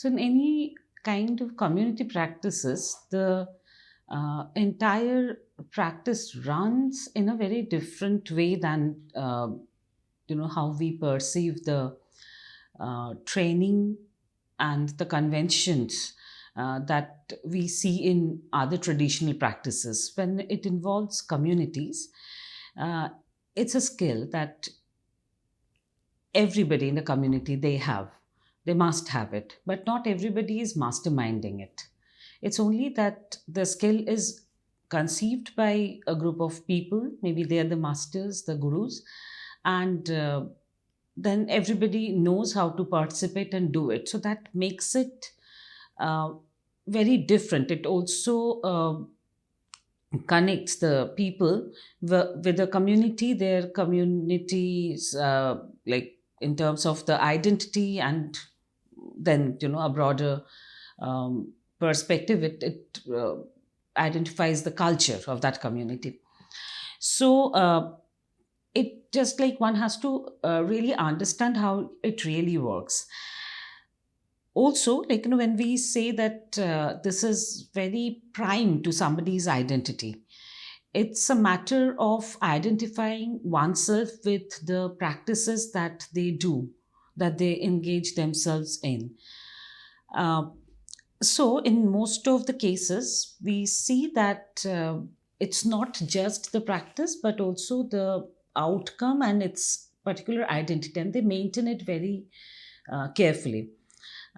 So, in any kind of community practices, the entire practice runs in a very different way than how we perceive the training and the conventions that we see in other traditional practices. When it involves communities, uh, it's a skill that everybody in the community they must have it, but not everybody is masterminding it. It's only that the skill is conceived by a group of people, maybe they are the masters, the gurus, and then everybody knows how to participate and do it, so that makes it uh, very different. It also connects the people with the community, their communities, like in terms of the identity, and then a broader perspective. It identifies the culture of that community. So it just like one has to really understand how it really works. Also, like when we say that this is very prime to somebody's identity, it's a matter of identifying oneself with the practices that they do, that they engage themselves in. uh, so in most of the cases we see that it's not just the practice but also the outcome and its particular identity, and they maintain it very carefully.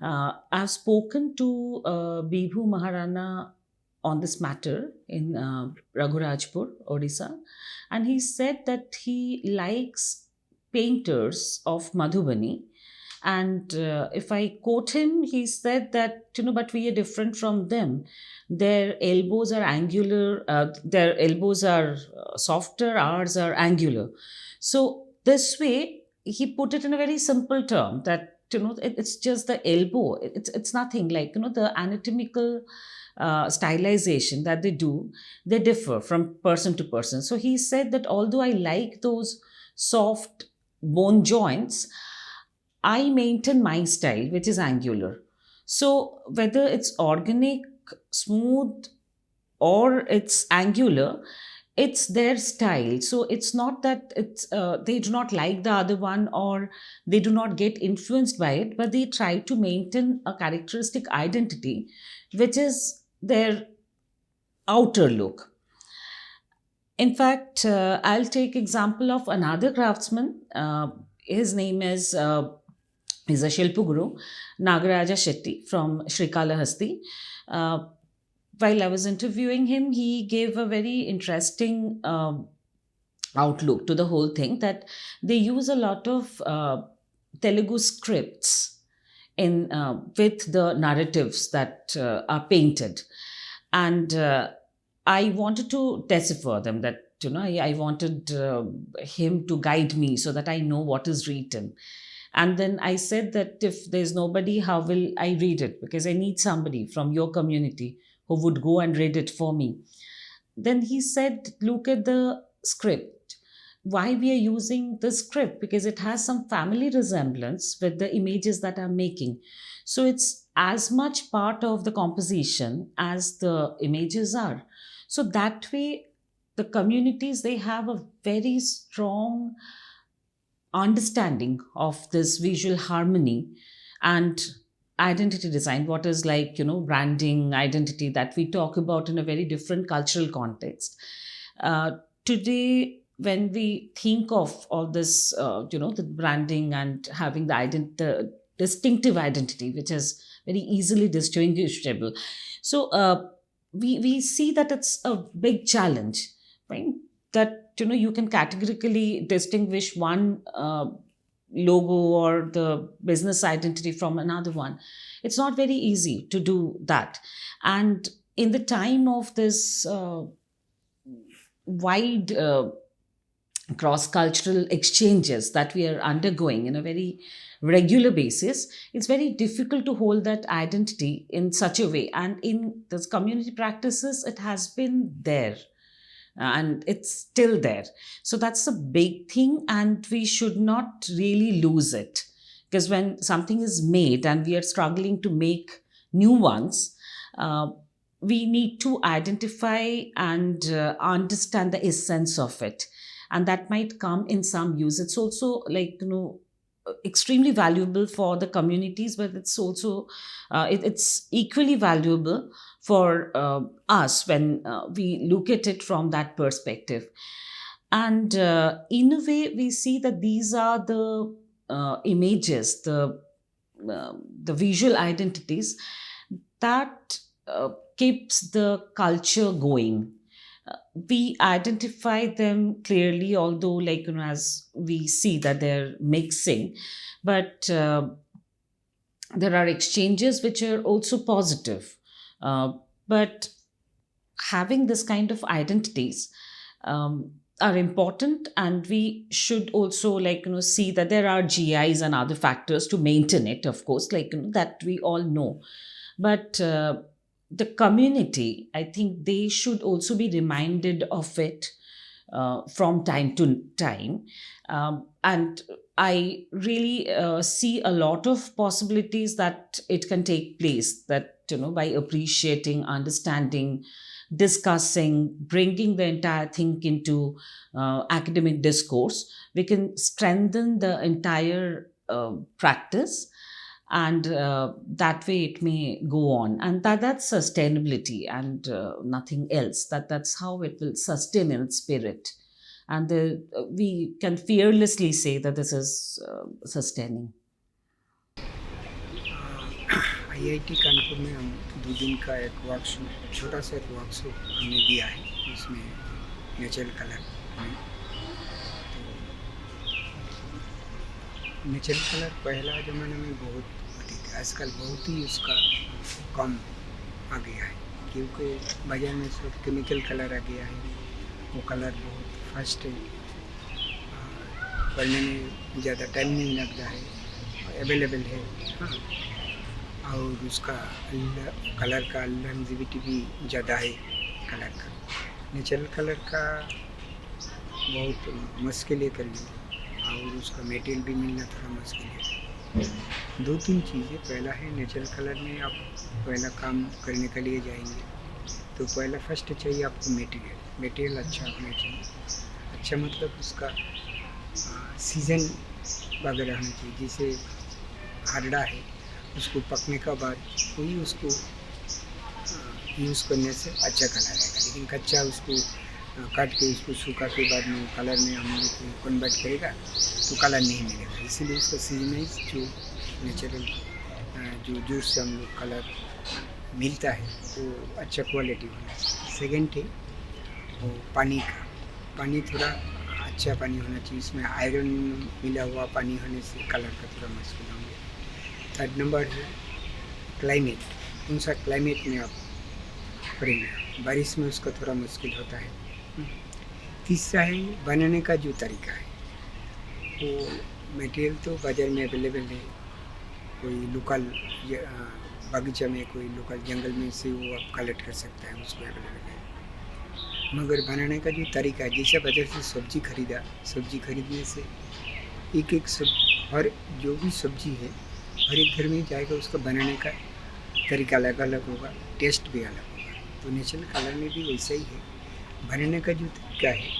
I've spoken to Bibhu Maharana on this matter in Raghurajpur, Odisha, and he said that he likes painters of Madhubani. And if I quote him, he said that, but we are different from them. Their elbows are angular, their elbows are softer, ours are angular. So, this way, he put it in a very simple term that, it's just the elbow. It's nothing like, the anatomical stylization that they do, they differ from person to person. So, he said that although I like those soft bone joints, I maintain my style, which is angular. So whether it's organic, smooth, or it's angular, it's their style. So it's not that it's they do not like the other one or they do not get influenced by it, but they try to maintain a characteristic identity, which is their outer look. In fact, I'll take example of another craftsman. His name is he's a Shilpa Guru, Nagaraja Shetty from Srikalahasti. Uh, while I was interviewing him, he gave a very interesting outlook to the whole thing, that they use a lot of Telugu scripts in with the narratives that are painted, and I wanted to decipher them. That I wanted him to guide me so that I know what is written. And then I said that if there's nobody, how will I read it? Because I need somebody from your community who would go and read it for me. Then he said, look at the script. Why we are using the script? Because it has some family resemblance with the images that I'm making. So it's as much part of the composition as the images are. So that way, the communities, they have a very strong understanding of this visual harmony and identity design, what is like branding identity that we talk about in a very different cultural context. Today when we think of all this the branding and having the distinctive identity which is very easily distinguishable, so we see that it's a big challenge, right? That you can categorically distinguish one logo or the business identity from another one. It's not very easy to do that. And in the time of this wide cross cultural exchanges that we are undergoing in a very regular basis, it's very difficult to hold that identity in such a way. And in those community practices, it has been there and it's still there. So that's a big thing, and we should not really lose it. because when something is made and we are struggling to make new ones, uh, we need to identify and understand the essence of it, and that might come in some use. It's also like, extremely valuable for the communities, but it's also it's equally valuable for us when we look at it from that perspective. And in a way we see that these are the images, the visual identities that keeps the culture going. We identify them clearly, although, like, as we see that they're mixing, but there are exchanges which are also positive. But having this kind of identities are important, and we should also, like, see that there are GIs and other factors to maintain it, of course, like, that we all know. But the community, I think they should also be reminded of it from time to time. And I really see a lot of possibilities that it can take place, that, by appreciating, understanding, discussing, bringing the entire thing into academic discourse, we can strengthen the entire practice, and that way it may go on, and that's sustainability, and nothing else. That's how it will sustain in its spirit, and we can fearlessly say that this is sustaining. IIT Kanpur में हम 2 दिन का एक workshop, छोटा सा एक workshop हमने दिया है, उसमें नेचुरल कलर में। तो नेचुरल कलर पहला ज़माने में बहुत अधिक है, आजकल बहुत ही उसका कम आ गया है, क्योंकि बाज़ार में सब केमिकल कलर आ गया है। वो कलर बहुत फास्ट है, करने में ज़्यादा टाइम नहीं लगता है, अवेलेबल है। हाँ, और उसका कलर का लॉन्जेविटी भी ज़्यादा है कलर का। नेचुरल कलर का बहुत मुश्किल है करना, और उसका मटेरियल भी मिलना थोड़ा मुश्किल है। 2-3 चीज़ें, पहला है नेचुरल कलर में आप पहला काम करने के लिए जाएंगे तो पहला फर्स्ट चाहिए आपको मटेरियल अच्छा होना चाहिए। अच्छा मतलब उसका सीज़न वगैरह होना चाहिए। जैसे हारडा है, उसको पकने का बाद कोई उसको यूज़ करने से अच्छा कलर आएगा, लेकिन कच्चा उसको काट के उसको सूखा के बाद में कलर में हम लोग कन्वर्ट करेगा तो कलर नहीं मिलेगा। इसीलिए उसका सीजनाइज जो नेचुरल जो जूस से हम लोग कलर मिलता है वो अच्छा क्वालिटी होना चाहिए। सेकेंड है वो पानी का, पानी थोड़ा अच्छा पानी होना चाहिए, इसमें आयरन मिला हुआ पानी होने से कलर का थोड़ा मुश्किल होंगे। थर्ड नंबर है क्लाइमेट, कौन सा क्लाइमेट में आप करेंगे, बारिश में उसका थोड़ा मुश्किल होता है। तीसरा है बनाने का जो तरीका है, वो मटेरियल तो बाज़ार में अवेलेबल है, कोई लोकल बगीचा में, कोई लोकल जंगल में से वो आप कलेक्ट कर सकता है, उसको अवेलेबल है। मगर बनाने का जो तरीका है, जैसे बाज़ार से सब्ज़ी खरीदा, सब्ज़ी खरीदने से एक एक हर जो भी सब्ज़ी है हर एक घर में जाएगा, उसका बनाने का तरीका अलग अलग होगा, टेस्ट भी अलग होगा। तो नेचुरल कलर में भी वैसा ही है, बनाने का जो तरीका है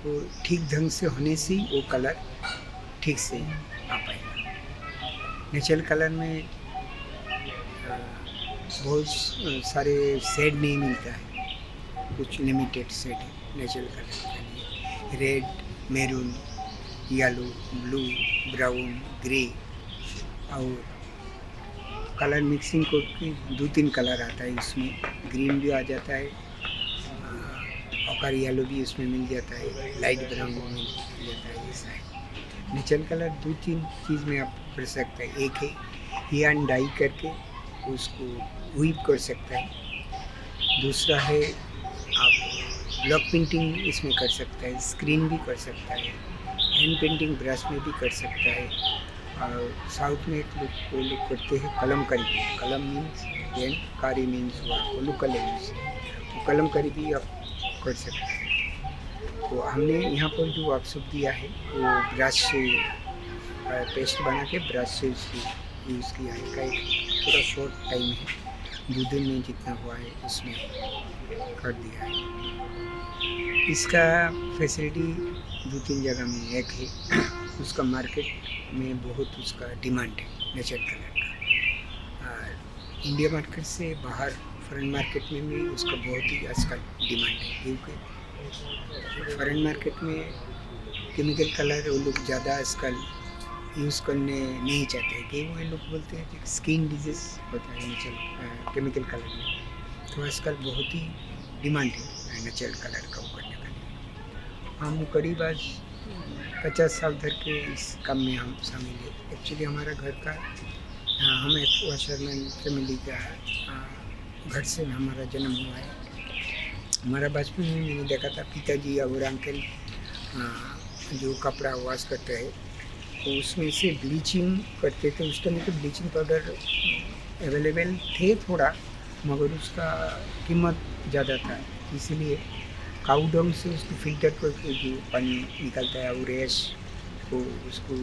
वो ठीक ढंग से होने से वो कलर ठीक से आ पाएगा। नेचुरल कलर में बहुत सारे शेड नहीं मिलता है, कुछ लिमिटेड शेड है नेचुरल कलर के लिए। Red, maroon, yellow, blue, brown, grey, और कलर मिक्सिंग करके 2-3 कलर आता है, उसमें ग्रीन भी आ जाता है, और येलो भी उसमें मिल जाता है, लाइट ब्राउन भी मिल जाता है। ऐसा है नेचुरल कलर 2-3 चीज़ में आप कर सकते हैं। एक है हैंड डाई करके उसको व्हीप कर सकता है। दूसरा है आप ब्लॉक पेंटिंग इसमें कर सकता है, स्क्रीन भी कर सकता है, हैंड पेंटिंग ब्रश में भी कर सकता है। और साउथ में एक लोग वो लोग करते हैं कलमकारी। कलम मीन्स पेन, कारी मीन्स वाटर, कलम्स, तो कलमकारी भी आप कर सकते हैं। तो हमने यहाँ पर जो वर्कशॉप दिया है वो ब्रश से पेस्ट बना के ब्रश से उसकी यूज़ किया है। का एक थोड़ा शॉर्ट टाइम है, 2 दिन में जितना हुआ है उसमें कर दिया है। इसका फैसिलिटी 2-3 जगह में एक है, उसका मार्केट में बहुत उसका डिमांड है नेचुरल कलर का। और इंडिया मार्केट से बाहर फॉरेन मार्केट में भी उसका बहुत ही आजकल डिमांड है, क्योंकि फॉरेन मार्केट में केमिकल कलर वो लोग ज़्यादा आजकल यूज़ करने नहीं चाहते हैं, कि वो लोग बोलते हैं कि स्किन डिजीज़ होता है नेचुरल केमिकल कलर में। तो आजकल बहुत ही डिमांड है नेचुरल कलर का वो करने का लिए। हम करीब आज 50 साल तक के इस काम में हम शामिल हैं। एक्चुअली हमारा घर का हम एक वाशरमैन फैमिली का घर से हमारा जन्म हुआ है। हमारा बचपन में मैंने देखा था पिताजी और अंकल जो कपड़ा वॉश करते हैं तो उसमें से ब्लीचिंग करते थे। उस टाइम तो ब्लीचिंग पाउडर अवेलेबल थे थोड़ा, मगर उसका कीमत ज़्यादा था, इसलिए काऊ डंग से उसको फिल्टर करके जो पानी निकलता है और रेस को उसको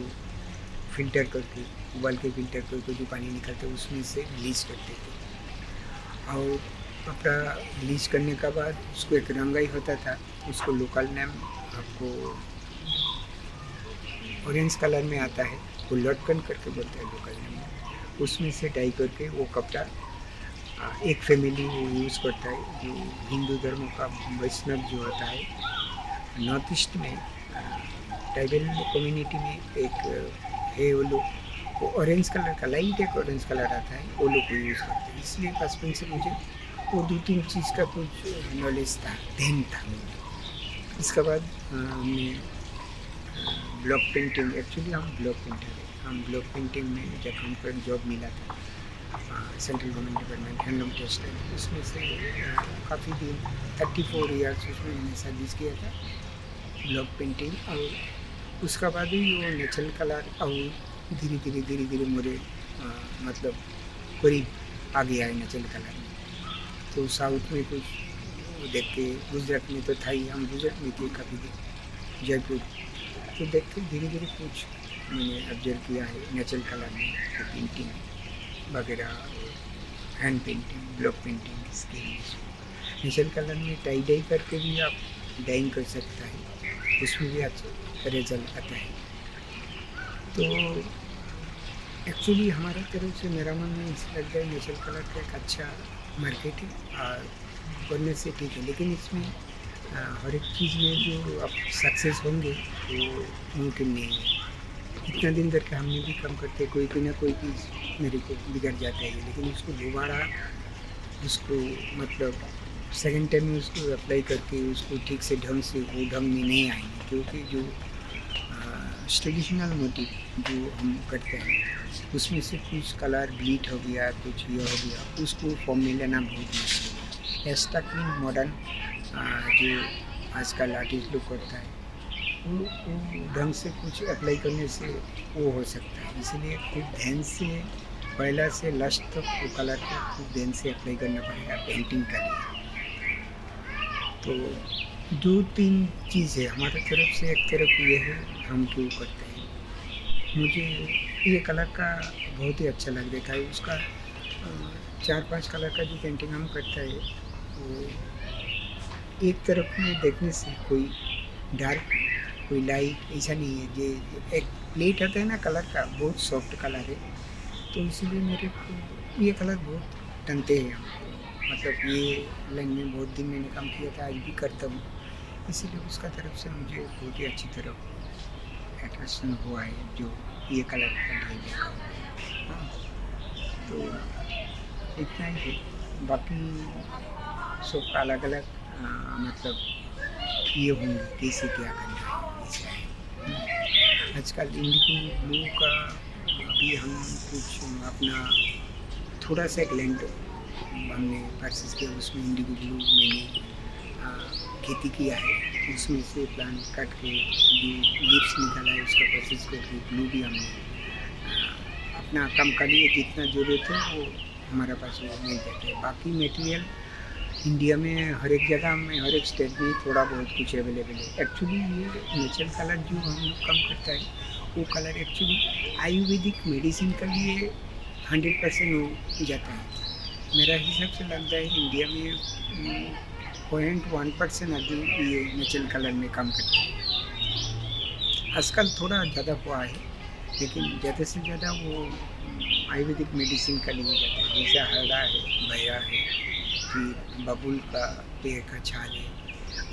फिल्टर करके उबाल के फिल्टर करके जो पानी निकलता है उसमें से ब्लीच करते थे। और कपड़ा ब्लीच करने के बाद उसको एक रंगाई होता था, उसको लोकल नेम आपको ऑरेंज कलर में आता है, वो लटकन करके बोलते हैं लोकल नेम। उसमें से डाई करके वो कपड़ा एक फैमिली वो यूज़ करता है, जो हिंदू धर्म का वैष्णव जो होता है। नॉर्थ ईस्ट में ट्राइबल कम्युनिटी में एक है, वो लोग वो ऑरेंज कलर का लाइट एक ऑरेंज कलर आता है, वो लोग को यूज़ करते हैं। इसलिए बचपन से मुझे वो 2-3 चीज़ का कुछ नॉलेज था, ध्यान था। इसके बाद हमने ब्लॉक पेंटिंग, एक्चुअली हम ब्लॉक पेंटर है। हम ब्लॉक पेंटिंग में जब हमको जॉब मिला था central government department handloom textile, उसमें से काफ़ी दिन 34 ईयर्स उसमें मैंने सर्विस किया था ब्लॉक पेंटिंग। और उसका बाद ही वो नेचुरल कलर और धीरे धीरे मेरे मतलब करीब आ गया है नेचुरल कलर में। तो साउथ में कुछ देख के, गुजरात में तो था ही, हम गुजरात में थे काफ़ी दिन, जयपुर, तो देख के धीरे कुछ मैंने ऑब्जर्व किया है नेचुरल कलर में, पेंटिंग वगैरह, hand painting, block painting, skin. Natural colour में टाई डाई करके भी आप डाइंग कर सकता है, उसमें भी अच्छा रिजल्ट आता है। तो एक्चुअली हमारा तरफ से मेरा मन में ऐसा लगता है नेचुरल कलर का एक अच्छा मार्केट है और करने से ठीक है, लेकिन इसमें हर एक चीज़ में जो आप सक्सेस होंगे वो मुमकिन नहीं है। इतना दिन तक हमने भी काम करते, कोई ना कोई चीज़ मेरे को बिगड़ जाता है, लेकिन उसको दोबारा उसको मतलब सेकंड टाइम में उसको अप्लाई करके उसको ठीक से ढंग से वो ढंग में नहीं आएंगे, क्योंकि जो ट्रेडिशनल मोटिव जो हम करते हैं उसमें से कुछ कलर ब्लीड हो गया, कुछ ये हो गया, उसको फॉर्म में लेना बहुत मुश्किल है। एस्टक मीन मॉडर्न जो आजकल आर्टिस्ट लोग करता है वो ढंग से कुछ अप्लाई करने से वो हो सकता है। इसलिए खूब ध्यान से पहला से लास्ट तक वो कलर को खूब ध्यान से अप्लाई करना पड़ेगा पेंटिंग के लिए। तो 2-3 चीज़ है हमारे तरफ से। एक तरफ ये है हम क्यों करते हैं, मुझे ये कलर का बहुत ही अच्छा लग रहा है। उसका 4-5 कलर का जो पेंटिंग हम करते हैं वो एक तरफ में देखने से कोई डार्क कोई लाइट ऐसा नहीं है। जो एक प्लेट आता है ना कलर का, बहुत सॉफ्ट कलर है, तो इसीलिए मेरे को ये कलर बहुत टनते हैं हमको। मतलब ये लाइन में बहुत दिन मैंने काम किया था, आज भी करता हूँ, इसीलिए उसका तरफ से मुझे बहुत ही अच्छी तरफ अट्रैक्शन हुआ है जो ये कलर का देखा। हाँ, तो इतना ही है, बाकी सब अलग अलग मतलब ये होंगे कैसे क्या करना है ऐसा है। आजकल इंडिगो ब्लू का भी हम कुछ अपना थोड़ा सा एक लैंड हमने परचेज किया, उसमें इंडिगो ब्लू मैंने खेती किया है। उसमें से प्लांट काट के जो लीव्स निकाला है उसका परचेज करके ब्लू भी हमने अपना काम के लिए जितना ज़रूरत है वो हमारे पास वो मिल जाता है। बाकी मटेरियल इंडिया में हर एक जगह में, हर एक स्टेट में थोड़ा बहुत कुछ अवेलेबल है। एक्चुअली ये नेचुरल कलर जो हम लोग काम करता है वो कलर एक्चुअली आयुर्वेदिक मेडिसिन के लिए 100% हो जाता है। मेरा हिसाब से लगता है इंडिया में 0.1% आदमी ये नेचुरल कलर में काम करते हैं। आजकल थोड़ा ज़्यादा हुआ है, लेकिन ज़्यादा से ज़्यादा वो आयुर्वेदिक मेडिसिन का लिए जाता है। जैसे हरड़ा है, भैया है, फिर बबूल का पेड़ का छाल है,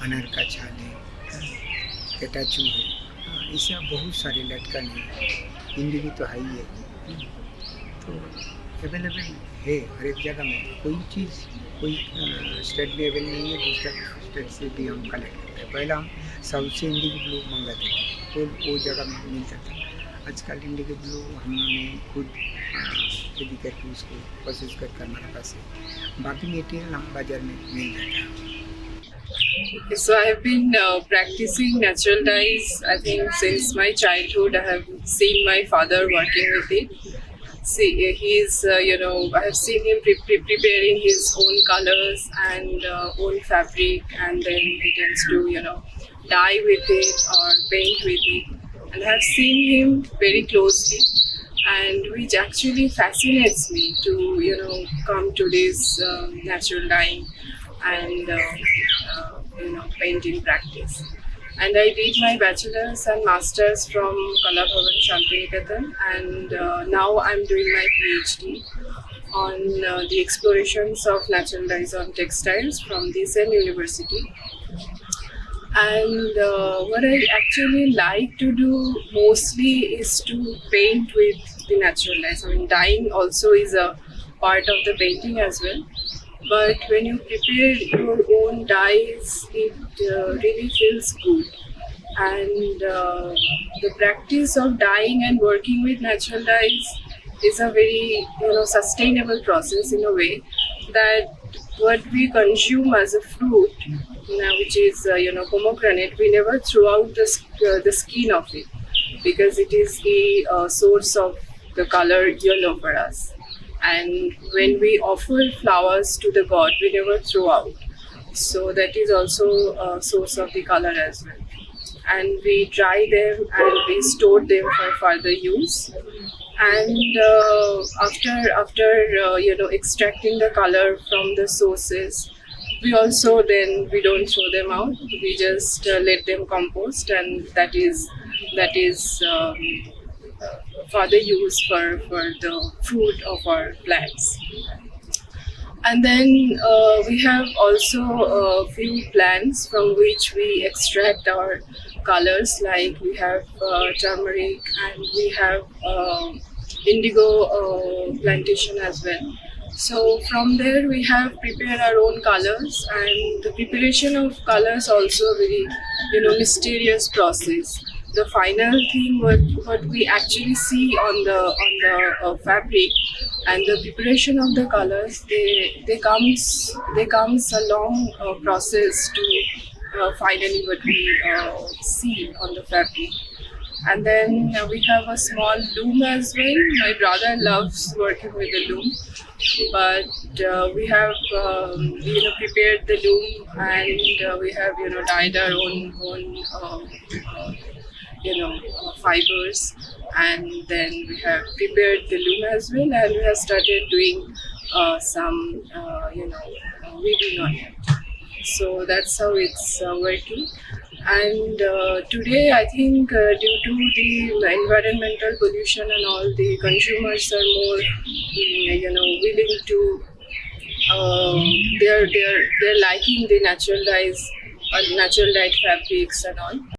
अनार का छाल है, केटाचू है, ऐसे बहुत सारे लटकन है, इंडिगी तो है ही है। तो अवेलेबल है हर एक जगह में। कोई चीज़ कोई स्टेट में अवेलेबल नहीं है, दूसरा स्टेट से भी हम कलेक्ट करते हैं। पहले हम साउथ से इंडिगो ब्लू मंगाते थे, वो जगह में मिलता था। आजकल इंडिगो ब्लू हमने खुद खेती करके उसको प्रोसेस करके हमारे पास है। बाकी मटेरियल हम बाज़ार में मिल जाता है। So I have been practicing natural dyes. I think since my childhood, I have seen my father working with it. See, he's I have seen him preparing his own colors and own fabric, and then he tends to dye with it or paint with it. And I have seen him very closely, and which actually fascinates me to come to this natural dyeing and painting practice. And I did my bachelor's and master's from Kala Bhavan Shantiniketan, and now I'm doing my PhD on the explorations of natural dyes on textiles from the same university. And what I actually like to do mostly is to paint with the natural dyes. I mean, dyeing also is a part of the painting as well. But when you prepare your own dyes, it really feels good. And the practice of dyeing and working with natural dyes is a very sustainable process in a way that what we consume as a fruit, which is pomegranate, we never throw out the skin of it because it is the source of the color yellow for us. And when we offer flowers to the god, we never throw out. So that is also a source of the color as well. And we dry them and we store them for further use. And after extracting the color from the sources, we also then we don't throw them out. We just let them compost, and that is further use for the fruit of our plants. And then we have also a few plants from which we extract our colors, like we have turmeric and we have indigo plantation as well. So from there we have prepared our own colors, and the preparation of colors also a very mysterious process. The final thing what we actually see on the fabric and the preparation of the colors, they comes a long process to finally what we see on the fabric. And then we have a small loom as well. My brother loves working with the loom, but we have prepared the loom, and we have dyed our own fibers, and then we have prepared the loom as well, and we have started doing some weaving on it. So that's how it's working. And today I think due to the environmental pollution and all, the consumers are more willing to they're liking the natural dyes, natural dyed fabrics and all.